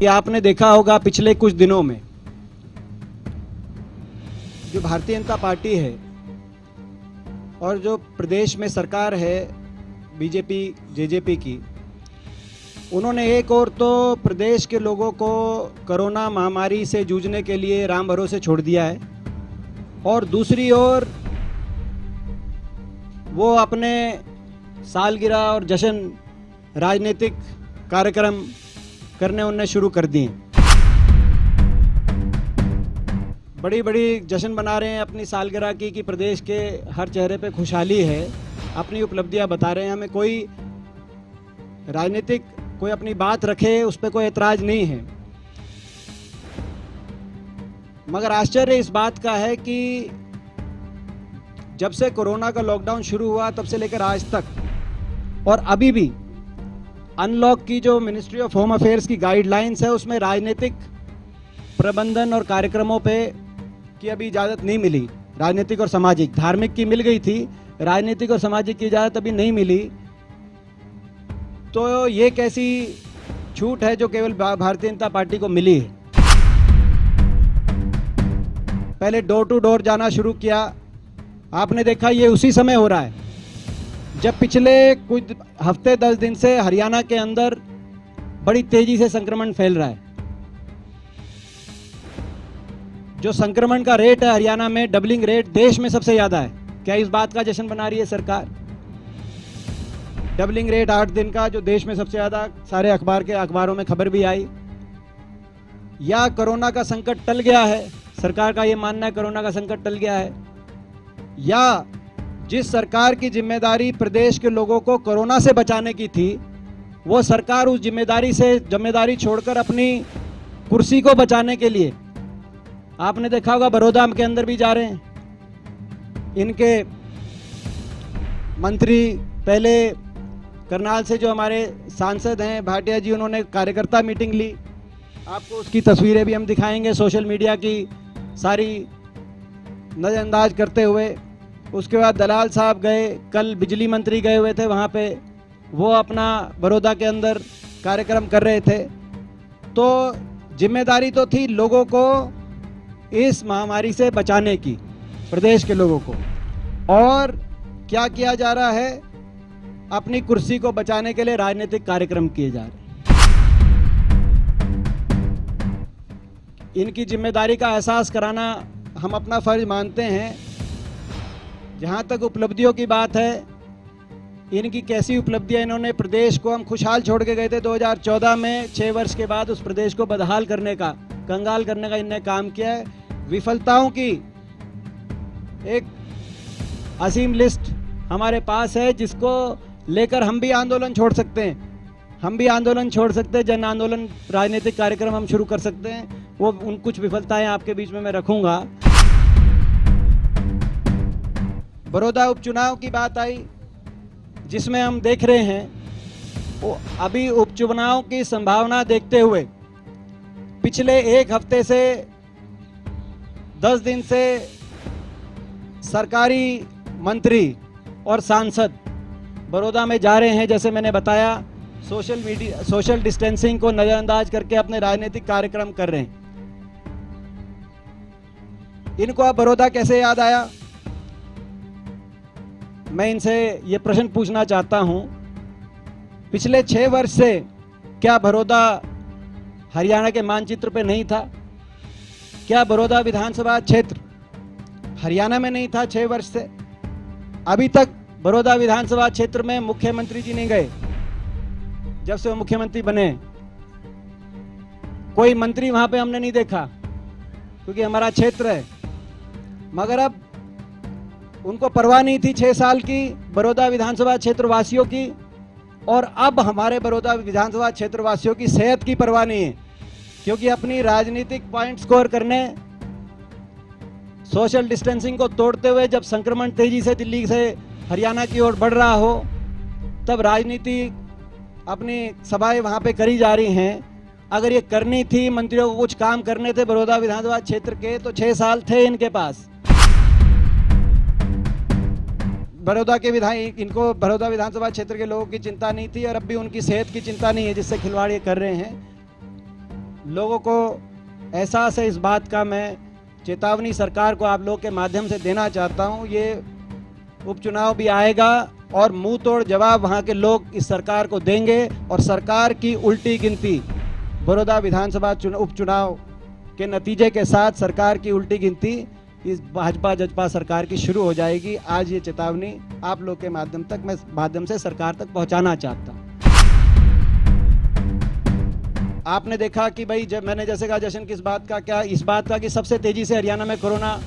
ये आपने देखा होगा पिछले कुछ दिनों में जो भारतीय जनता पार्टी है और जो प्रदेश में सरकार है बीजेपी जेजेपी की, उन्होंने एक और तो प्रदेश के लोगों को कोरोना महामारी से जूझने के लिए राम भरोसे छोड़ दिया है और दूसरी ओर वो अपने सालगिरह और जश्न राजनीतिक कार्यक्रम करने उनने शुरू कर दिए। बड़ी बड़ी जश्न मना रहे हैं अपनी सालगिरह की कि प्रदेश के हर चेहरे पे खुशहाली है, अपनी उपलब्धियां बता रहे हैं। हमें कोई राजनीतिक कोई अपनी बात रखे उस पर कोई एतराज नहीं है, मगर आश्चर्य इस बात का है कि जब से कोरोना का लॉकडाउन शुरू हुआ तब से लेकर आज तक और अभी भी अनलॉक की जो मिनिस्ट्री ऑफ होम अफेयर्स की गाइडलाइंस है उसमें राजनीतिक प्रबंधन और कार्यक्रमों पे की अभी इजाज़त नहीं मिली। राजनीतिक और सामाजिक, धार्मिक की मिल गई थी, राजनीतिक और सामाजिक की इजाज़त अभी नहीं मिली। तो ये कैसी छूट है जो केवल भारतीय जनता पार्टी को मिली है। पहले डोर टू डोर जाना शुरू किया, आपने देखा ये उसी समय हो रहा है जब पिछले कुछ हफ्ते 10 दिन से हरियाणा के अंदर बड़ी तेजी से संक्रमण फैल रहा है। जो संक्रमण का रेट है हरियाणा में, डबलिंग रेट देश में सबसे ज्यादा है। क्या इस बात का जश्न मना रही है सरकार? डबलिंग रेट 8 दिन का जो देश में सबसे ज्यादा, सारे अखबारों में खबर भी आई। या कोरोना का संकट टल गया है, सरकार का ये मानना है कोरोना का संकट टल गया है, या जिस सरकार की जिम्मेदारी प्रदेश के लोगों को कोरोना से बचाने की थी वो सरकार उस जिम्मेदारी छोड़कर अपनी कुर्सी को बचाने के लिए, आपने देखा होगा बड़ौदा के अंदर भी जा रहे हैं। इनके मंत्री, पहले करनाल से जो हमारे सांसद हैं भाटिया जी, उन्होंने कार्यकर्ता मीटिंग ली। आपको उसकी तस्वीरें भी हम दिखाएंगे सोशल मीडिया की सारी नज़रअंदाज करते हुए। उसके बाद दलाल साहब गए, कल बिजली मंत्री गए हुए थे वहाँ पे, वो अपना बड़ौदा के अंदर कार्यक्रम कर रहे थे। तो जिम्मेदारी तो थी लोगों को इस महामारी से बचाने की, प्रदेश के लोगों को, और क्या किया जा रहा है, अपनी कुर्सी को बचाने के लिए राजनीतिक कार्यक्रम किए जा रहे हैं। इनकी जिम्मेदारी का एहसास कराना हम अपना फर्ज मानते हैं। जहाँ तक उपलब्धियों की बात है, इनकी कैसी उपलब्धियाँ, इन्होंने प्रदेश को, हम खुशहाल छोड़ के गए थे 2014 में, 6 वर्ष के बाद उस प्रदेश को बदहाल करने का, कंगाल करने का इन्होंने काम किया है। विफलताओं की एक असीम लिस्ट हमारे पास है जिसको लेकर हम भी आंदोलन छोड़ सकते हैं, जन आंदोलन, राजनीतिक कार्यक्रम हम शुरू कर सकते हैं। वो उन कुछ विफलताएं आपके बीच में मैं रखूंगा। बड़ौदा उपचुनाव की बात आई जिसमें हम देख रहे हैं वो अभी उपचुनाव की संभावना देखते हुए पिछले एक हफ्ते से 10 दिन से सरकारी मंत्री और सांसद बड़ौदा में जा रहे हैं। जैसे मैंने बताया, सोशल डिस्टेंसिंग को नजरअंदाज करके अपने राजनीतिक कार्यक्रम कर रहे हैं। इनको अब बड़ौदा कैसे याद आया, मैं इनसे ये प्रश्न पूछना चाहता हूं। पिछले 6 वर्ष से क्या बड़ौदा हरियाणा के मानचित्र पे नहीं था? क्या बड़ौदा विधानसभा क्षेत्र हरियाणा में नहीं था 6 वर्ष से? अभी तक बड़ौदा विधानसभा क्षेत्र में मुख्यमंत्री जी नहीं गए। जब से वो मुख्यमंत्री बने कोई मंत्री वहां पे हमने नहीं देखा, क्योंकि हमारा क्षेत्र है। मगर अब उनको परवाह नहीं थी 6 साल की बड़ौदा विधानसभा क्षेत्र वासियों की, और अब हमारे बड़ौदा विधानसभा क्षेत्र वासियों की सेहत की परवाह नहीं है, क्योंकि अपनी राजनीतिक पॉइंट स्कोर करने, सोशल डिस्टेंसिंग को तोड़ते हुए जब संक्रमण तेजी से दिल्ली से हरियाणा की ओर बढ़ रहा हो, तब राजनीति अपनी सभाएं वहां पे करी जा रही हैं। अगर ये करनी थी, मंत्रियों को कुछ काम करने थे बड़ौदा विधानसभा क्षेत्र के, तो 6 साल थे इनके पास। इनको बड़ौदा विधानसभा क्षेत्र के लोगों की चिंता नहीं थी, और अब भी उनकी सेहत की चिंता नहीं है जिससे खिलवाड़ ये कर रहे हैं। लोगों को एहसास है इस बात का। मैं चेतावनी सरकार को आप लोग के माध्यम से देना चाहता हूं, ये उपचुनाव भी आएगा और मुंह तोड़ जवाब वहां के लोग इस सरकार को देंगे और सरकार की उल्टी गिनती, बड़ौदा विधानसभा उपचुनाव के नतीजे के साथ सरकार की उल्टी गिनती इस भाजपा जजपा सरकार की शुरू हो जाएगी। आज ये चेतावनी आप लोग के माध्यम से सरकार तक पहुंचाना चाहता हूं। आपने देखा कि भाई जब मैंने जैसे कहा जश्न किस बात का, क्या इस बात का कि सबसे तेजी से हरियाणा में कोरोना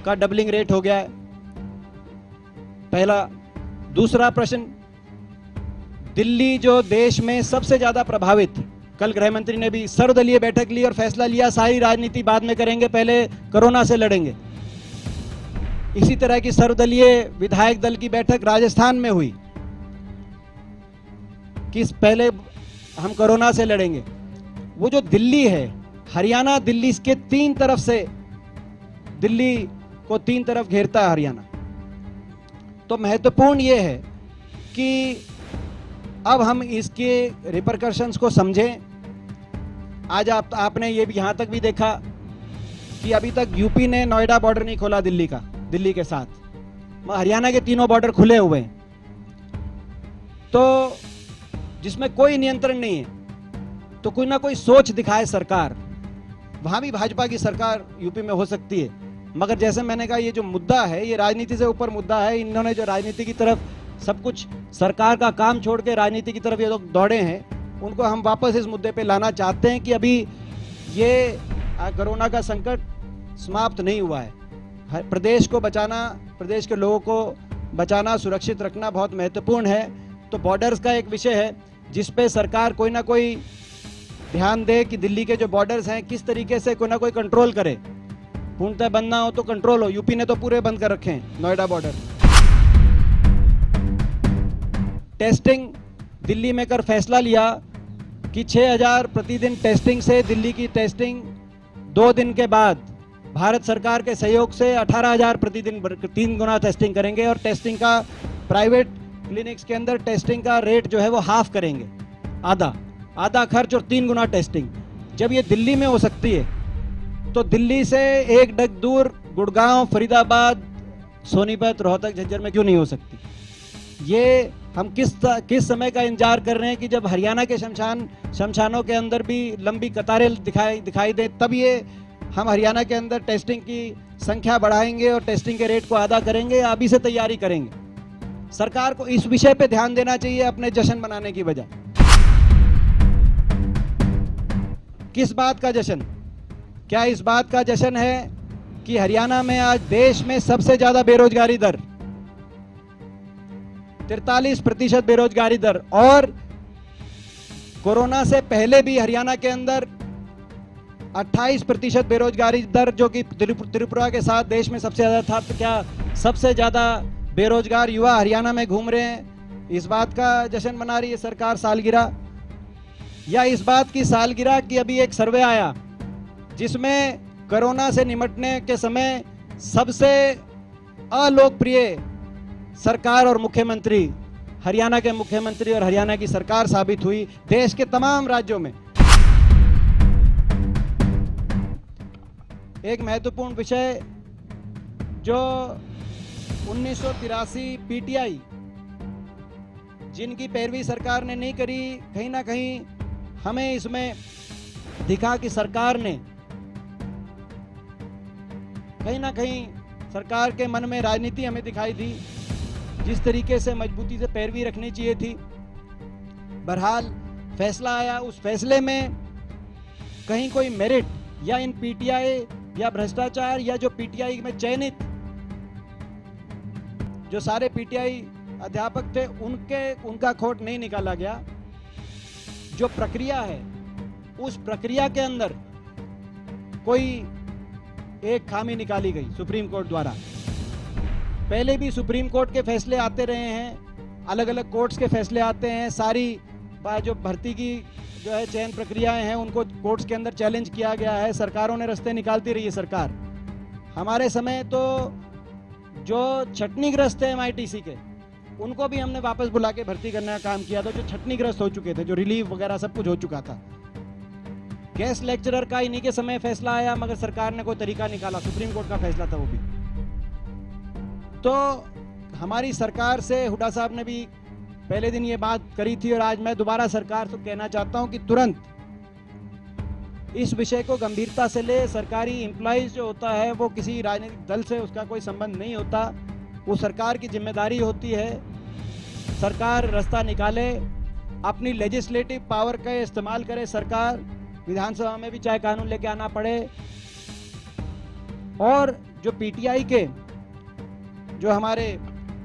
का डबलिंग रेट हो गया है, पहला। दूसरा प्रश्न, दिल्ली जो देश में सबसे ज्यादा प्रभावित, कल गृह मंत्री ने भी सर्वदलीय बैठक ली और फैसला लिया सारी राजनीति बाद में करेंगे, पहले कोरोना से लड़ेंगे। इसी तरह की सर्वदलीय विधायक दल की बैठक राजस्थान में हुई कि पहले हम कोरोना से लड़ेंगे। वो जो दिल्ली है, हरियाणा दिल्ली के तीन तरफ से, दिल्ली को तीन तरफ घेरता है हरियाणा। तो महत्वपूर्ण ये है कि अब हम इसके रिपरकशंस को समझें। आज आपने ये भी यहां तक भी देखा कि अभी तक यूपी ने नोएडा बॉर्डर नहीं खोला दिल्ली के साथ, हरियाणा के तीनों बॉर्डर खुले हुए हैं, तो जिसमें कोई नियंत्रण नहीं है। तो कोई ना कोई सोच दिखाए सरकार। वहां भी भाजपा की सरकार यूपी में हो सकती है, मगर जैसे मैंने कहा ये जो मुद्दा है ये राजनीति से ऊपर मुद्दा है। इन्होंने जो राजनीति की तरफ सब कुछ सरकार का काम छोड़ के राजनीति की तरफ ये लोग दौड़े हैं, उनको हम वापस इस मुद्दे पे लाना चाहते हैं कि अभी ये कोरोना का संकट समाप्त नहीं हुआ है। प्रदेश को बचाना, प्रदेश के लोगों को बचाना, सुरक्षित रखना बहुत महत्वपूर्ण है। तो बॉर्डर्स का एक विषय है जिस पे सरकार कोई ना कोई ध्यान दे कि दिल्ली के जो बॉर्डर्स हैं किस तरीके से कोई ना कोई कंट्रोल करे। पूर्णतः बंद ना हो तो कंट्रोल हो। यूपी ने तो पूरे बंद कर रखे हैं नोएडा बॉर्डर। टेस्टिंग दिल्ली में कर फैसला लिया कि 6000 प्रतिदिन टेस्टिंग से दिल्ली की टेस्टिंग 2 दिन के बाद भारत सरकार के सहयोग से 18,000 प्रतिदिन 3 गुना टेस्टिंग करेंगे और टेस्टिंग का प्राइवेट क्लिनिक्स के अंदर टेस्टिंग का रेट जो है वो हाफ करेंगे, आधा खर्च और 3 गुना टेस्टिंग। जब ये दिल्ली में हो सकती है तो दिल्ली से एक डग दूर गुड़गांव, फरीदाबाद, सोनीपत, रोहतक, झज्जर में क्यों नहीं हो सकती? ये हम किस समय का इंतजार कर रहे हैं कि जब हरियाणा के शमशानों के अंदर भी लंबी कतारें दिखाई दे, तब ये हम हरियाणा के अंदर टेस्टिंग की संख्या बढ़ाएंगे और टेस्टिंग के रेट को आधा करेंगे। अभी से तैयारी करेंगे। सरकार को इस विषय पे ध्यान देना चाहिए अपने जश्न मनाने की बजाय। किस बात का जश्न? क्या इस बात का जश्न है कि हरियाणा में आज देश में सबसे ज्यादा बेरोजगारी दर, 43% बेरोजगारी दर, और कोरोना से पहले भी हरियाणा के अंदर 28% बेरोजगारी दर, जो कि त्रिपुरा के साथ देश में सबसे ज्यादा था। तो क्या सबसे ज्यादा बेरोजगार युवा हरियाणा में घूम रहे हैं? इस बात का जश्न मना रही है सरकार सालगिरह? या इस बात की सालगिरह कि अभी एक सर्वे आया जिसमें कोरोना से निपटने के समय सबसे अलोकप्रिय सरकार और मुख्यमंत्री हरियाणा के मुख्यमंत्री और हरियाणा की सरकार साबित हुई देश के तमाम राज्यों में। एक महत्वपूर्ण विषय जो 1983 पीटीआई जिनकी पैरवी सरकार ने नहीं करी, कहीं ना कहीं हमें इसमें दिखा कि सरकार ने कहीं ना कहीं सरकार के मन में राजनीति हमें दिखाई दी, जिस तरीके से मजबूती से पैरवी रखनी चाहिए थी। बहरहाल फैसला आया, उस फैसले में कहीं कोई मेरिट या इन पीटीआई या भ्रष्टाचार या जो पीटीआई में चयनित जो सारे पीटीआई अध्यापक थे उनका खोट नहीं निकाला गया। जो प्रक्रिया है उस प्रक्रिया के अंदर कोई एक खामी निकाली गई सुप्रीम कोर्ट द्वारा। पहले भी सुप्रीम कोर्ट के फैसले आते रहे हैं, अलग अलग कोर्ट्स के फैसले आते हैं, सारी जो भर्ती की जो है चयन प्रक्रियाएं हैं उनको कोर्ट्स के अंदर चैलेंज किया गया है। सरकारों ने रास्ते निकालती रही है सरकार। हमारे समय तो जो छटनीग्रस्त है MITC के, उनको भी हमने वापस बुला के भर्ती करने का काम किया था, जो छटनीग्रस्त हो चुके थे, जो रिलीव वगैरह सब कुछ हो चुका था। गेस्ट लेक्चरर का इन्हीं के समय फैसला आया, मगर सरकार ने कोई तरीका निकाला, सुप्रीम कोर्ट का फैसला था वो भी। तो हमारी सरकार से हुड्डा साहब ने भी पहले दिन ये बात करी थी, और आज मैं दोबारा सरकार से कहना चाहता हूं कि तुरंत इस विषय को गंभीरता से ले। सरकारी एम्प्लॉइज जो होता है वो किसी राजनीतिक दल से उसका कोई संबंध नहीं होता, वो सरकार की जिम्मेदारी होती है। सरकार रास्ता निकाले, अपनी लेजिस्लेटिव पावर का इस्तेमाल करे, सरकार विधानसभा में भी चाहे कानून लेके आना पड़े। और जो पीटीआई के जो हमारे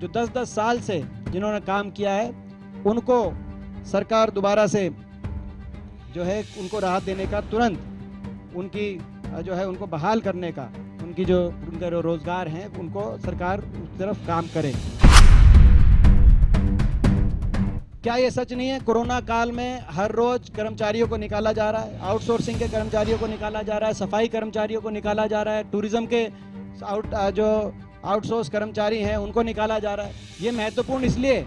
जो 10-10 साल से जिन्होंने काम किया है, उनको सरकार दोबारा से जो है उनको राहत देने का, तुरंत उनकी जो है उनको बहाल करने का, उनकी जो उनके रोजगार हैं उनको सरकार उस तरफ काम करे। क्या ये सच नहीं है? कोरोना काल में हर रोज कर्मचारियों को निकाला जा रहा है, आउटसोर्सिंग के कर्मचारियों को निकाला जा रहा है, सफाई कर्मचारियों को निकाला जा रहा है, टूरिज्म के जो आउटसोर्स कर्मचारी हैं उनको निकाला जा रहा है। ये महत्वपूर्ण इसलिए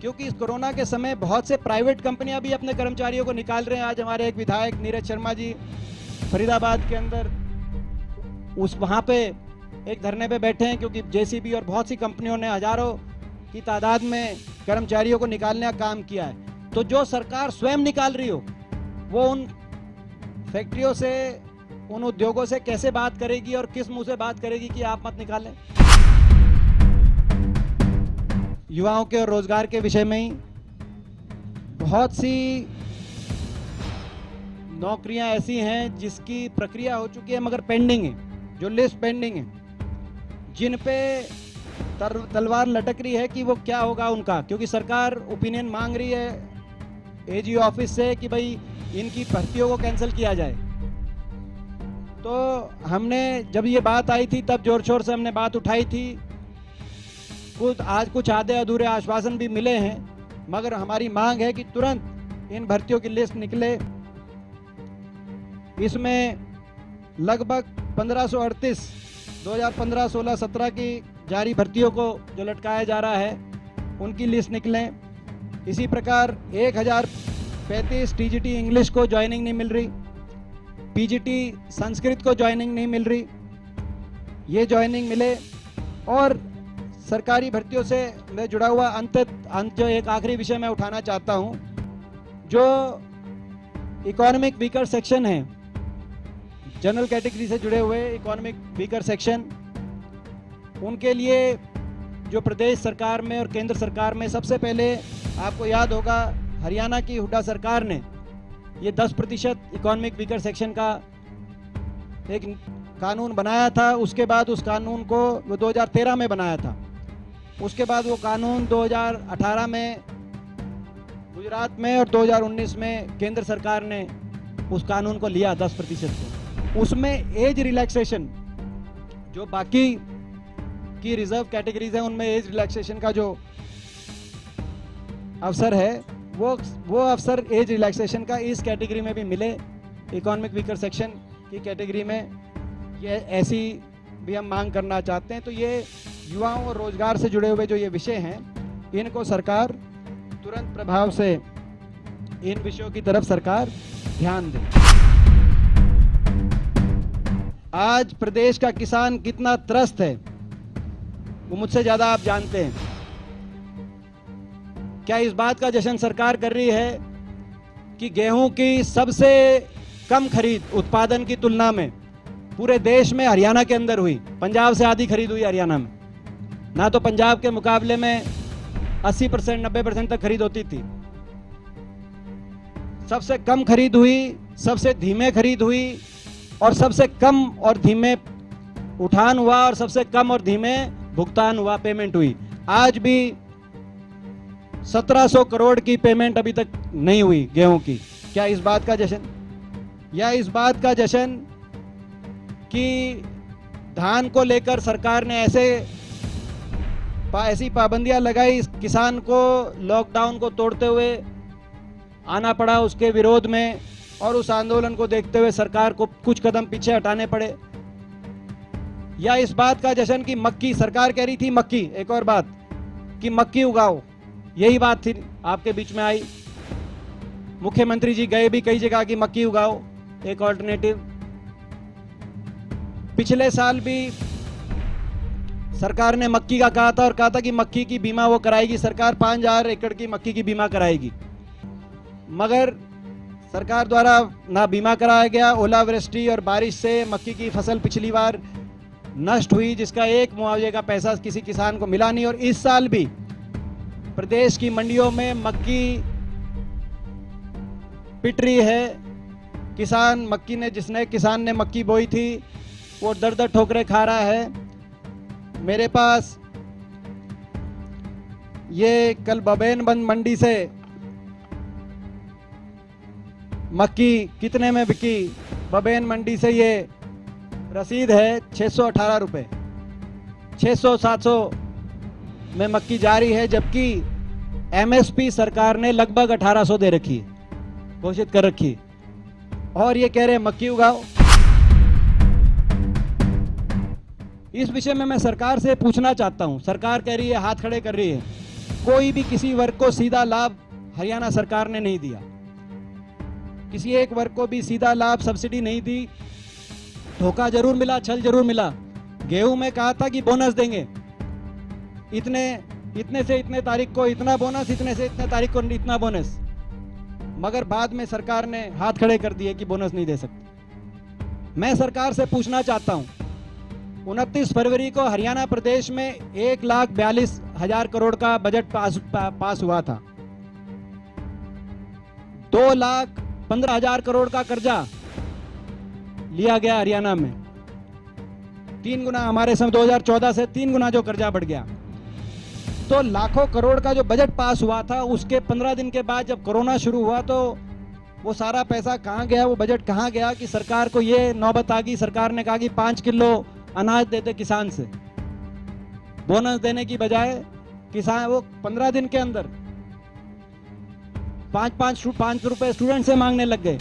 क्योंकि इस कोरोना के समय बहुत से प्राइवेट कंपनियां भी अपने कर्मचारियों को निकाल रहे हैं। आज हमारे एक विधायक नीरज शर्मा जी फरीदाबाद के अंदर वहां पे एक धरने पे बैठे हैं, क्योंकि जेसीबी और बहुत सी कंपनियों ने हजारों की तादाद में कर्मचारियों को निकालने का काम किया है। तो जो सरकार स्वयं निकाल रही हो, वो उन फैक्ट्रियों से, उन उद्योगों से कैसे बात करेगी और किस मुंह से बात करेगी कि आप मत निकालें? युवाओं के और रोजगार के विषय में ही बहुत सी नौकरियां ऐसी हैं जिसकी प्रक्रिया हो चुकी है मगर पेंडिंग है, जो लिस्ट पेंडिंग है, जिन पे तलवार लटक रही है कि वो क्या होगा उनका, क्योंकि सरकार ओपिनियन मांग रही है एजी ऑफिस से कि भाई इनकी भर्तियों को कैंसिल किया जाए। तो हमने जब ये बात आई थी तब जोर शोर से हमने बात उठाई थी। आज कुछ आधे अधूरे आश्वासन भी मिले हैं, मगर हमारी मांग है कि तुरंत इन भर्तियों की लिस्ट निकले। इसमें लगभग 1538 2015, 16, 17 की जारी भर्तियों को जो लटकाया जा रहा है उनकी लिस्ट निकलें। इसी प्रकार 1035 टीजीटी इंग्लिश को ज्वाइनिंग नहीं मिल रही, पीजीटी संस्कृत को ज्वाइनिंग नहीं मिल रही, ये ज्वाइनिंग मिले। और सरकारी भर्तियों से मैं जुड़ा हुआ अंत जो एक आखिरी विषय मैं उठाना चाहता हूं, जो इकोनॉमिक वीकर सेक्शन है, जनरल कैटेगरी से जुड़े हुए इकोनॉमिक वीकर सेक्शन, उनके लिए जो प्रदेश सरकार में और केंद्र सरकार में सबसे पहले आपको याद होगा हरियाणा की हुड्डा सरकार ने ये 10% इकोनॉमिक वीकर सेक्शन का एक कानून बनाया था। उसके बाद उस कानून को वो 2013 में बनाया था। उसके बाद वो कानून 2018 में गुजरात में और 2019 में केंद्र सरकार ने उस कानून को लिया 10% को। उसमें एज रिलैक्सेशन, जो बाकी की रिजर्व कैटेगरीज हैं उनमें एज रिलैक्सेशन का जो अवसर है वो अवसर एज रिलैक्सेशन का इस कैटेगरी में भी मिले, इकोनॉमिक वीकर सेक्शन की कैटेगरी में। ये ऐसी भी हम मांग करना चाहते हैं। तो ये युवाओं और रोजगार से जुड़े हुए जो ये विषय हैं, इनको सरकार तुरंत प्रभाव से इन विषयों की तरफ सरकार ध्यान दे। आज प्रदेश का किसान कितना त्रस्त है वो मुझसे ज्यादा आप जानते हैं। क्या इस बात का जश्न सरकार कर रही है कि गेहूं की सबसे कम खरीद उत्पादन की तुलना में पूरे देश में हरियाणा के अंदर हुई? पंजाब से आधी खरीद हुई हरियाणा में, ना तो पंजाब के मुकाबले में 80% 90% तक खरीद होती थी। सबसे कम खरीद हुई, सबसे धीमे खरीद हुई, और सबसे कम और धीमे उठान हुआ, और सबसे कम और धीमे भुगतान हुआ, पेमेंट हुई। आज भी 1700 करोड़ की पेमेंट अभी तक नहीं हुई गेहूं की। क्या इस बात का जश्न, या इस बात का जश्न कि धान को लेकर सरकार ने ऐसी पाबंदियां लगाई, किसान को लॉकडाउन को तोड़ते हुए आना पड़ा उसके विरोध में, और उस आंदोलन को देखते हुए सरकार को कुछ कदम पीछे हटाने पड़े? या इस बात का जश्न कि मक्की, सरकार कह रही थी मक्की, एक और बात कि मक्की उगाओ, यही बात थी आपके बीच में आई, मुख्यमंत्री जी गए भी कई जगह कि मक्की उगाओ, एक ऑल्टरनेटिव। पिछले साल भी सरकार ने मक्की का कहा था और कहा था कि मक्की की बीमा वो कराएगी, सरकार 5000 एकड़ की मक्की की बीमा कराएगी, मगर सरकार द्वारा ना बीमा कराया गया। ओलावृष्टि और बारिश से मक्की की फसल पिछली बार नष्ट हुई, जिसका एक मुआवजे का पैसा किसी किसान को मिला नहीं। और इस साल भी प्रदेश की मंडियों में मक्की पिट रही है। किसान किसान ने मक्की बोई थी वो दर दर ठोकरें खा रहा है। मेरे पास ये कल बबेनबंद मंडी से मक्की कितने में बिकी, बबेन मंडी से ये रसीद है 618 रुपये। 600-700 में मक्की जारी है, जबकि एमएसपी सरकार ने लगभग 1800 दे रखी है, घोषित कर रखी है, और ये कह रहे हैं मक्की उगाओ। इस विषय में मैं सरकार से पूछना चाहता हूं। सरकार कह रही है, हाथ खड़े कर रही है, कोई भी किसी वर्ग को सीधा लाभ हरियाणा सरकार ने नहीं दिया, किसी एक वर्ग को भी सीधा लाभ सब्सिडी नहीं दी। धोखा जरूर मिला, छल जरूर मिला। गेहूं में कहा था कि बोनस देंगे, इतने से इतने तारीख को इतना बोनस, इतने से इतने तारीख को इतना बोनस, मगर बाद में सरकार ने हाथ खड़े कर दिए कि बोनस नहीं दे सकते। मैं सरकार से पूछना चाहता हूं, 29 फरवरी को हरियाणा प्रदेश में 1,42,000 करोड़ का बजट पास हुआ था। 2,15,000 करोड़ का कर्जा लिया गया हरियाणा में, 3 गुना, हमारे समय 2014 से 3 गुना जो कर्जा बढ़ गया। तो लाखों करोड़ का जो बजट पास हुआ था, उसके 15 दिन के बाद जब कोरोना शुरू हुआ तो वो सारा पैसा कहाँ गया, वो बजट कहाँ गया कि सरकार को ये नौबत आ गई। सरकार ने कहा कि 5 किलो अनाज देते किसान से, बोनस देने की बजाय किसान वो 15 दिन के अंदर 5 रुपए स्टूडेंट से मांगने लग गए।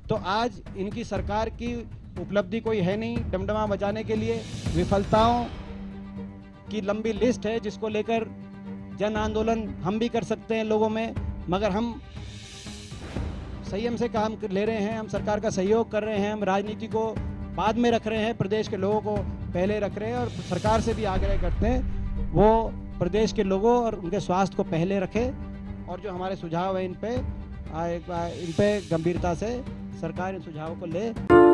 तो आज इनकी सरकार की उपलब्धि कोई है नहीं। डमडमा बचाने के लिए विफलताओं की लंबी लिस्ट है, जिसको लेकर जन आंदोलन हम भी कर सकते हैं लोगों में, मगर हम संयम से काम ले रहे हैं, हम सरकार का सहयोग कर रहे हैं, हम राजनीति को बाद में रख रहे हैं, प्रदेश के लोगों को पहले रख रहे हैं, और सरकार से भी आग्रह करते हैं वो प्रदेश के लोगों और उनके स्वास्थ्य को पहले रखे, और जो हमारे सुझाव है इन पे गंभीरता से सरकार इन सुझावों को ले।